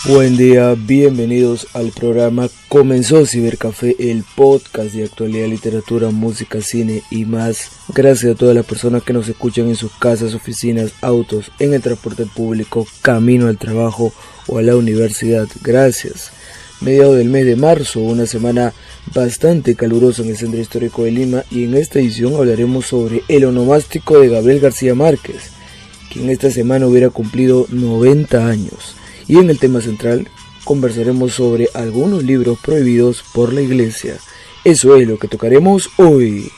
Buen día, bienvenidos al programa Comenzó Cibercafé, el podcast de actualidad, literatura, música, cine y más. Gracias a todas las personas que nos escuchan en sus casas, oficinas, autos, en el transporte público, camino al trabajo o a la universidad. Gracias. Mediado del mes de marzo, una semana bastante calurosa en el Centro Histórico de Lima, y en esta edición hablaremos sobre el onomástico de Gabriel García Márquez, quien esta semana hubiera cumplido 90 años. Y en el tema central conversaremos sobre algunos libros prohibidos por la iglesia. Eso es lo que tocaremos hoy.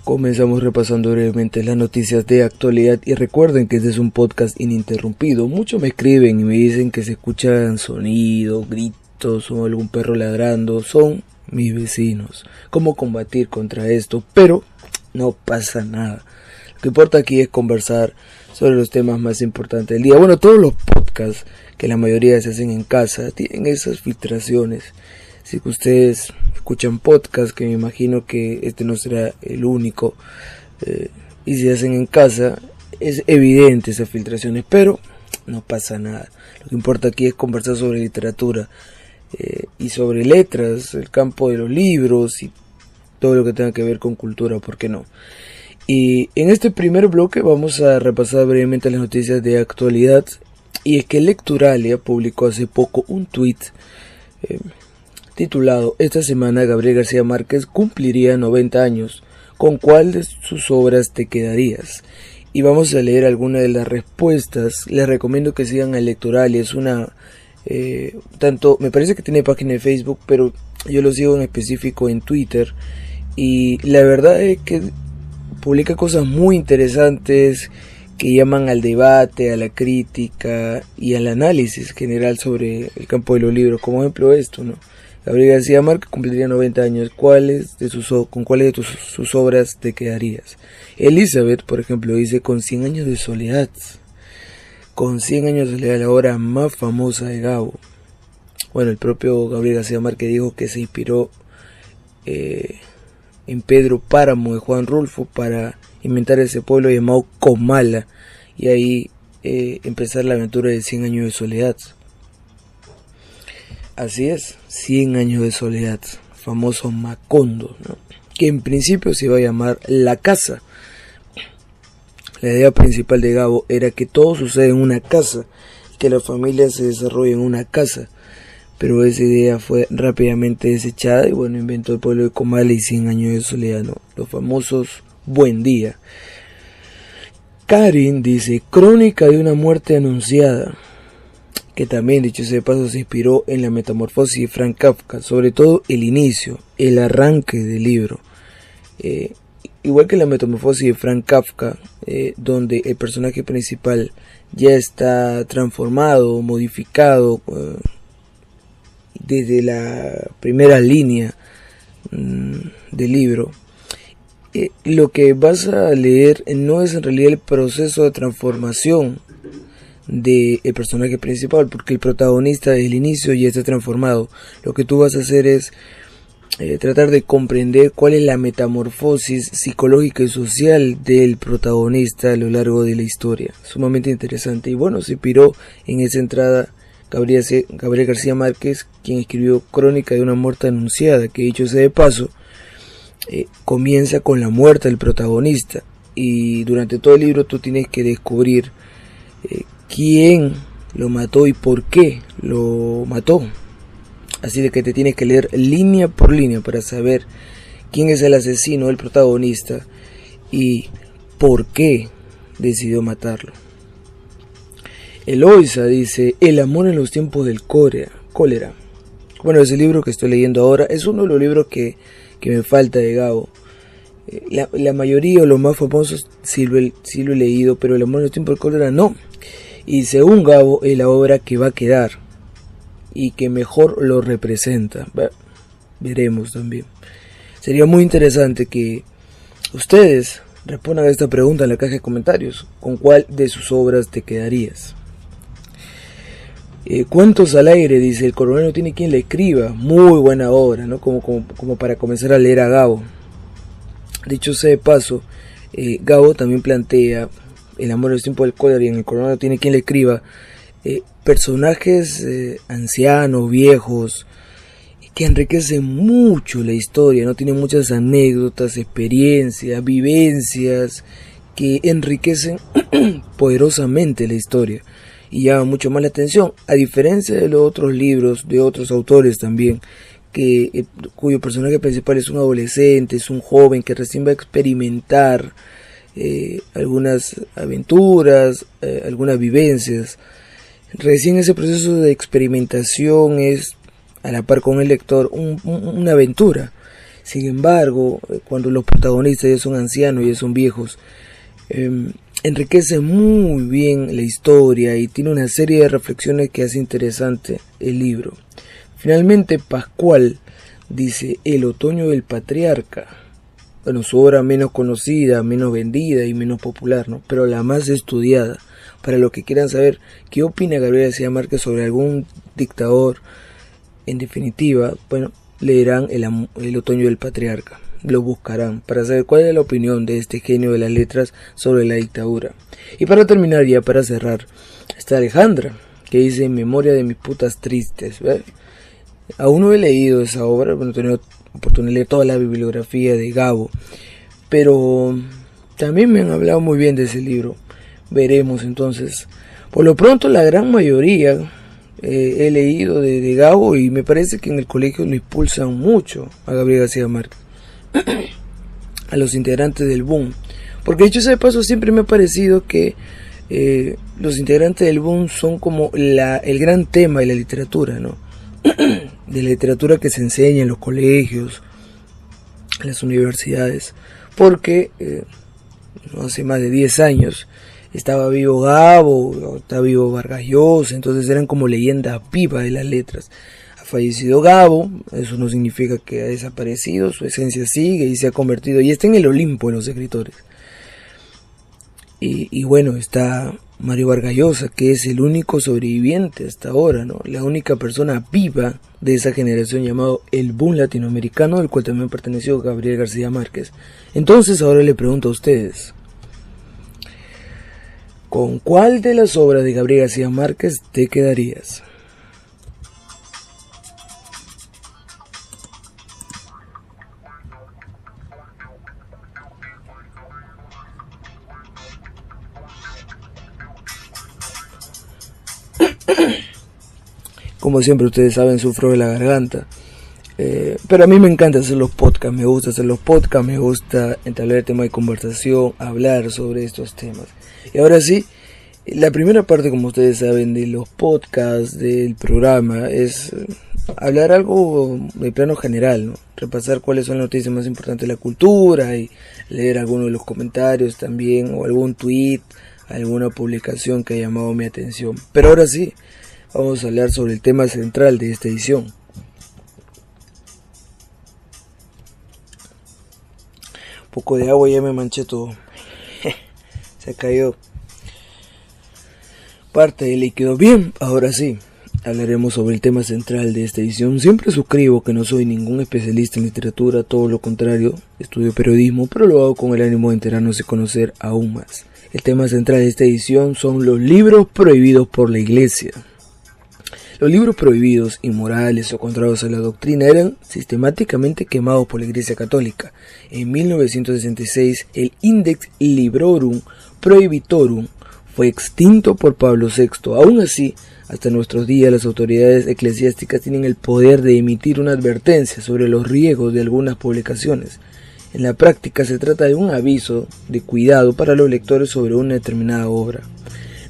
Comenzamos repasando brevemente las noticias de actualidad y recuerden que este es un podcast ininterrumpido. Muchos me escriben y me dicen que se escuchan sonidos, gritos o algún perro ladrando. Son mis vecinos. ¿Cómo combatir contra esto? Pero no pasa nada. Lo que importa aquí es conversar sobre los temas más importantes del día. Bueno, todos los podcasts, que la mayoría se hacen en casa, tienen esas filtraciones. Así que ustedes escuchan podcast, que me imagino que este no será el único, y si hacen en casa, es evidente esas filtraciones, pero no pasa nada. Lo que importa aquí es conversar sobre literatura y sobre letras, el campo de los libros y todo lo que tenga que ver con cultura, ¿por qué no? Y en este primer bloque vamos a repasar brevemente las noticias de actualidad, y es que Lecturalia publicó hace poco un tweet titulado: esta semana Gabriel García Márquez cumpliría 90 años, ¿con cuál de sus obras te quedarías? Y vamos a leer algunas de las respuestas. Les recomiendo que sigan a Lecturalia, es una, tanto, me parece que tiene página de Facebook, pero yo lo sigo en específico en Twitter, y la verdad es que publica cosas muy interesantes que llaman al debate, a la crítica y al análisis general sobre el campo de los libros, como ejemplo esto, ¿no? Gabriel García Márquez cumpliría 90 años. ¿Con cuáles de sus obras te quedarías? Elizabeth, por ejemplo, dice: con 100 años de soledad. Con 100 años de soledad, la obra más famosa de Gabo. Bueno, el propio Gabriel García Márquez dijo que se inspiró en Pedro Páramo de Juan Rulfo para inventar ese pueblo llamado Comala, y ahí empezar la aventura de 100 años de soledad. Así es, 100 años de soledad, famoso Macondo, ¿no? Que en principio se iba a llamar La Casa. La idea principal de Gabo era que todo sucede en una casa, que la familia se desarrolle en una casa, pero esa idea fue rápidamente desechada y bueno, inventó el pueblo de Comala y 100 años de soledad, ¿no? Los famosos Buen Día. Karin dice: crónica de una muerte anunciada, que también, dicho sea de paso, se inspiró en la Metamorfosis de Franz Kafka, sobre todo el inicio, el arranque del libro. Igual que la Metamorfosis de Franz Kafka, donde el personaje principal ya está transformado, modificado desde la primera línea del libro. Lo que vas a leer no es en realidad el proceso de transformación del personaje principal, porque el protagonista desde el inicio ya está transformado. Lo que tú vas a hacer es tratar de comprender cuál es la metamorfosis psicológica y social del protagonista a lo largo de la historia. Sumamente interesante. Y bueno, se inspiró en esa entrada Gabriel García Márquez, quien escribió Crónica de una muerte anunciada, que, dicho sea de paso, comienza con la muerte del protagonista, y durante todo el libro tú tienes que descubrir quién lo mató y por qué lo mató. Así de que te tienes que leer línea por línea para saber quién es el asesino del protagonista y por qué decidió matarlo. Eloisa dice: el amor en los tiempos del cólera. Bueno, ese libro que estoy leyendo ahora es uno de los libros que me falta de Gabo. La mayoría o los más famosos sí lo he leído, pero El amor en los tiempos del cólera no. Y según Gabo es la obra que va a quedar. y que mejor lo representa. Veremos también. Sería muy interesante que ustedes respondan a esta pregunta en la caja de comentarios. ¿Con cuál de sus obras te quedarías? Cuentos al aire, dice: el coronel no tiene quien le escriba. Muy buena obra, ¿no? Como para comenzar a leer a Gabo. Dicho sea de paso, Gabo también plantea El amor del tiempo del cólera y en el coronel no tiene quien le escriba personajes ancianos, viejos, que enriquecen mucho la historia, ¿no? Tienen muchas anécdotas, experiencias, vivencias que enriquecen poderosamente la historia y llama mucho más la atención, a diferencia de los otros libros de otros autores también, cuyo personaje principal es un adolescente, es un joven que recién va a experimentar algunas aventuras, algunas vivencias. Recién ese proceso de experimentación es, a la par con el lector, una aventura. Sin embargo, cuando los protagonistas ya son ancianos, ya son viejos, enriquece muy bien la historia y tiene una serie de reflexiones que hace interesante el libro. Finalmente, Pascual dice El otoño del patriarca. Bueno, su obra menos conocida, menos vendida y menos popular, ¿no? Pero la más estudiada. Para los que quieran saber qué opina Gabriel García Márquez sobre algún dictador, en definitiva, bueno, leerán el otoño del patriarca. Lo buscarán para saber cuál es la opinión de este genio de las letras sobre la dictadura. Y para terminar, ya para cerrar, está Alejandra, que dice En memoria de mis putas tristes. ¿Ve? Aún no he leído esa obra, no he tenido oportunidad de leer toda la bibliografía de Gabo, pero también me han hablado muy bien de ese libro. Veremos entonces. Por lo pronto, la gran mayoría he leído de Gabo, y me parece que en el colegio lo impulsan mucho a Gabriel García Márquez, a los integrantes del Boom, porque dicho sea de paso, siempre me ha parecido que los integrantes del Boom son como el gran tema de la literatura, ¿no? De la literatura que se enseña en los colegios, en las universidades, porque no hace más de 10 años estaba vivo Gabo, estaba vivo Vargas Llosa, entonces eran como leyendas vivas de las letras. Ha fallecido Gabo, eso no significa que ha desaparecido, su esencia sigue y se ha convertido, y está en el Olimpo de los escritores. Y bueno, está Mario Vargas Llosa, que es el único sobreviviente hasta ahora, ¿no? La única persona viva de esa generación llamado el boom latinoamericano, del cual también perteneció Gabriel García Márquez. Entonces ahora le pregunto a ustedes, ¿con cuál de las obras de Gabriel García Márquez te quedarías? Como siempre ustedes saben, sufro de la garganta, pero a mí me encanta hacer los podcasts, me gusta entablar el tema de conversación, hablar sobre estos temas. Y ahora sí, la primera parte, como ustedes saben, de los podcasts, del programa, es hablar algo de plano general, ¿no? Repasar cuáles son las noticias más importantes de la cultura y leer algunos de los comentarios también, o algún tweet, alguna publicación que ha llamado mi atención. Pero ahora sí, vamos a hablar sobre el tema central de esta edición. Un poco de agua, ya me manché todo. Se cayó parte del líquido. Bien, ahora sí, hablaremos sobre el tema central de esta edición. Siempre suscribo que no soy ningún especialista en literatura, todo lo contrario, estudio periodismo, pero lo hago con el ánimo de enterarnos y conocer aún más. El tema central de esta edición son los libros prohibidos por la Iglesia. Los libros prohibidos, inmorales o contrarios a la doctrina eran sistemáticamente quemados por la Iglesia Católica. En 1966, el Index Librorum Prohibitorum fue extinto por Pablo VI. Aún así, hasta nuestros días, las autoridades eclesiásticas tienen el poder de emitir una advertencia sobre los riesgos de algunas publicaciones. En la práctica, se trata de un aviso de cuidado para los lectores sobre una determinada obra.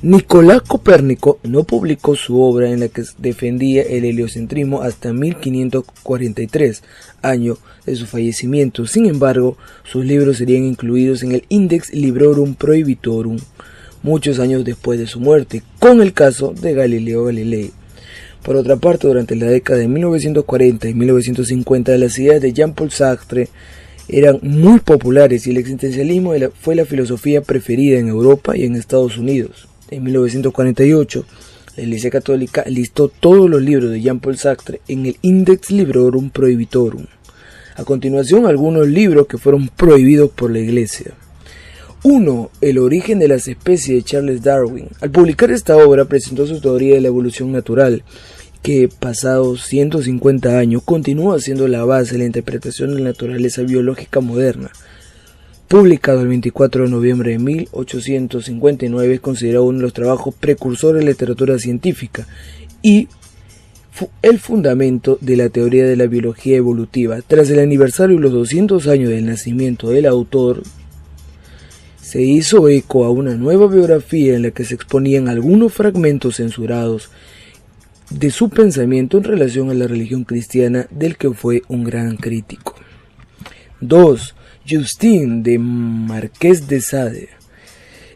Nicolás Copérnico no publicó su obra en la que defendía el heliocentrismo hasta 1543, año de su fallecimiento. Sin embargo, sus libros serían incluidos en el Index Librorum Prohibitorum muchos años después de su muerte, con el caso de Galileo Galilei. Por otra parte, durante la década de 1940 y 1950, las ideas de Jean-Paul Sartre eran muy populares y el existencialismo fue la filosofía preferida en Europa y en Estados Unidos. En 1948, la Iglesia Católica listó todos los libros de Jean-Paul Sartre en el Index Librorum Prohibitorum. A continuación, algunos libros que fueron prohibidos por la Iglesia. 1. El origen de las especies de Charles Darwin. Al publicar esta obra presentó su teoría de la evolución natural, que pasados 150 años continúa siendo la base de la interpretación de la naturaleza biológica moderna. Publicado el 24 de noviembre de 1859, es considerado uno de los trabajos precursores de la literatura científica y el fundamento de la teoría de la biología evolutiva. Tras el aniversario de los 200 años del nacimiento del autor, se hizo eco a una nueva biografía en la que se exponían algunos fragmentos censurados de su pensamiento en relación a la religión cristiana, del que fue un gran crítico. 2. Justine de Marqués de Sade.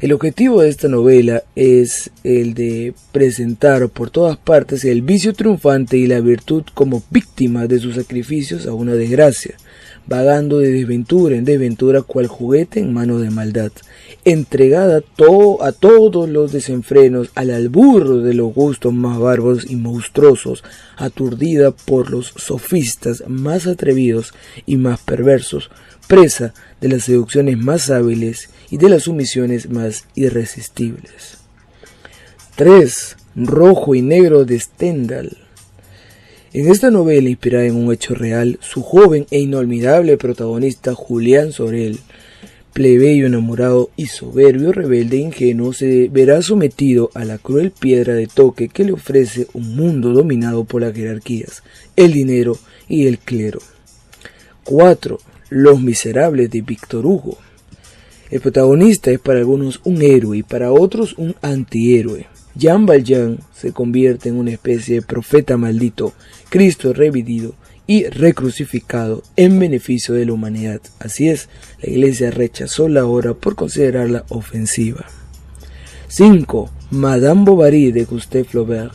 El objetivo de esta novela es el de presentar por todas partes el vicio triunfante y la virtud como víctimas de sus sacrificios a una desgracia, vagando de desventura en desventura cual juguete en manos de maldad, entregada a todos los desenfrenos, al albur de los gustos más bárbaros y monstruosos, aturdida por los sofistas más atrevidos y más perversos, presa de las seducciones más hábiles y de las sumisiones más irresistibles. 3. Rojo y Negro de Stendhal. En esta novela, inspirada en un hecho real, su joven e inolvidable protagonista Julián Sorel, plebeyo enamorado y soberbio, rebelde e ingenuo, se verá sometido a la cruel piedra de toque que le ofrece un mundo dominado por las jerarquías, el dinero y el clero. 4. Los Miserables de Víctor Hugo. El protagonista es para algunos un héroe y para otros un antihéroe. Jean Valjean se convierte en una especie de profeta maldito, Cristo revivido y recrucificado en beneficio de la humanidad. Así es, la Iglesia rechazó la obra por considerarla ofensiva. 5. Madame Bovary de Gustave Flaubert.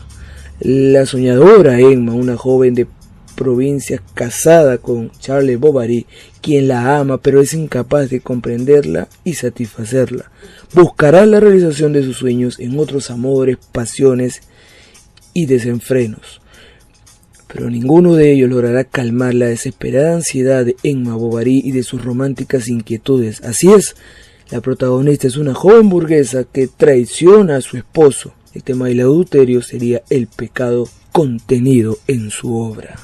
La soñadora Emma, una joven de provincia casada con Charles Bovary, quien la ama pero es incapaz de comprenderla y satisfacerla, buscará la realización de sus sueños en otros amores, pasiones y desenfrenos, pero ninguno de ellos logrará calmar la desesperada ansiedad de Emma Bovary y de sus románticas inquietudes. Así es, la protagonista es una joven burguesa que traiciona a su esposo. El tema del adulterio sería el pecado contenido en su obra.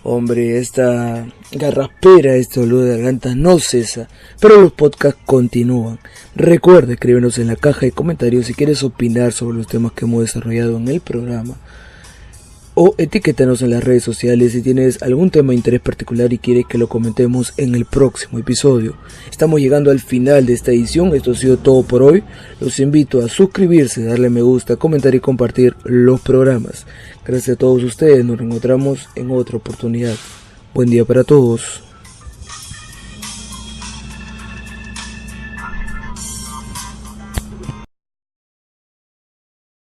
Hombre, esta garraspera, este olor de garganta no cesa, pero los podcasts continúan. Recuerda escríbenos en la caja de comentarios si quieres opinar sobre los temas que hemos desarrollado en el programa, o etiquétanos en las redes sociales si tienes algún tema de interés particular y quieres que lo comentemos en el próximo episodio. Estamos llegando al final de esta edición. Esto ha sido todo por hoy. Los invito a suscribirse, darle me gusta, comentar y compartir los programas. Gracias a todos ustedes, nos reencontramos en otra oportunidad. Buen día para todos.